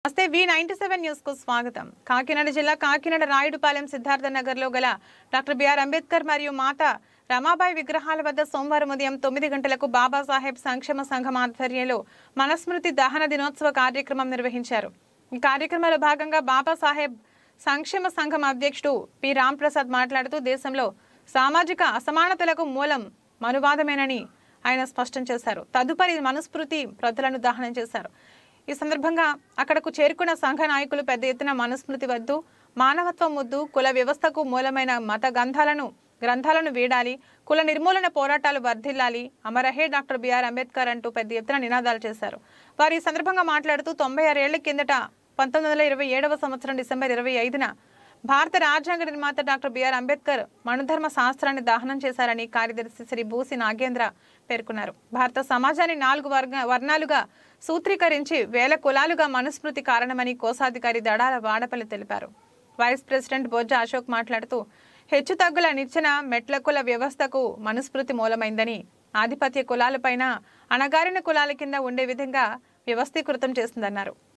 నమస్తే V97 news కు స్వాగతం. కాకినాడ జిల్లా కాకినాడ రాయుడుపాలెం సిద్ధార్థ నగర్ లో గల డాక్టర్ బిఆర్ అంబేద్కర్ మరియు మాత రమాబాయి విగ్రహాల వద్ద సోమవారం ఉదయం 9 గంటలకు బాబాసాహెబ్ సంక్షేమ సంఘం ఆధ్వర్యంలో మనస్మృతి దహన దినోత్సవ కార్యక్రమం నిర్వహించారు. ఈ కార్యక్రమంలో భాగంగా బాబాసాహెబ్ సంక్షేమ సంఘం అధ్యక్షుడు పి రాంప్రసాద్ మాట్లాడుతూ దేశంలో సామాజిక అసమానతలకు మూలం మనువాదమేనని ఆయన స్పష్టం చేశారు. తదుపరి మనుస్మృతి ప్రతులను దహనం చేశారు. ఈ సందర్భంగా అక్కడకు చేరుకున్న సంఘ నాయకులు పెద్ద ఎత్తున మనుస్మృతి వద్దు, మానవత్వం ముద్దు, కుల వ్యవస్థకు మూలమైన మత గ్రంథాలను వీడాలి, కుల నిర్మూలన పోరాటాలు వర్ధిల్లాలి, అమరహే డాక్టర్ బిఆర్ అంబేద్కర్ అంటూ పెద్ద ఎత్తున నినాదాలు చేశారు. వారు ఈ సందర్భంగా మాట్లాడుతూ 96 ఏళ్ల కిందట 1927వ సంవత్సరం డిసెంబర్ 25న భారత రాజ్యాంగ నిర్మాత డాక్టర్ బిఆర్ అంబేద్కర్ మనుధర్మ శాస్త్రాన్ని దహనం చేశారని కార్యదర్శి శ్రీ బూసి నాగేంద్ర పేర్కొన్నారు. భారత సమాజాన్ని 4 వర్ణాలుగా సూత్రీకరించి వేల కులాలుగా మనుస్మృతి కారణమని కోశాధికారి దడాల వాడపల్లి తెలిపారు. వైస్ ప్రెసిడెంట్ బొజ్జ అశోక్ మాట్లాడుతూ హెచ్చుతగ్గుల నిచ్చెన మెట్ల కుల వ్యవస్థకు మనుస్మృతి మూలమైందని, ఆధిపత్య కులాలపైన అణగారిన కులాల కింద ఉండే విధంగా వ్యవస్థీకృతం చేస్తుందన్నారు.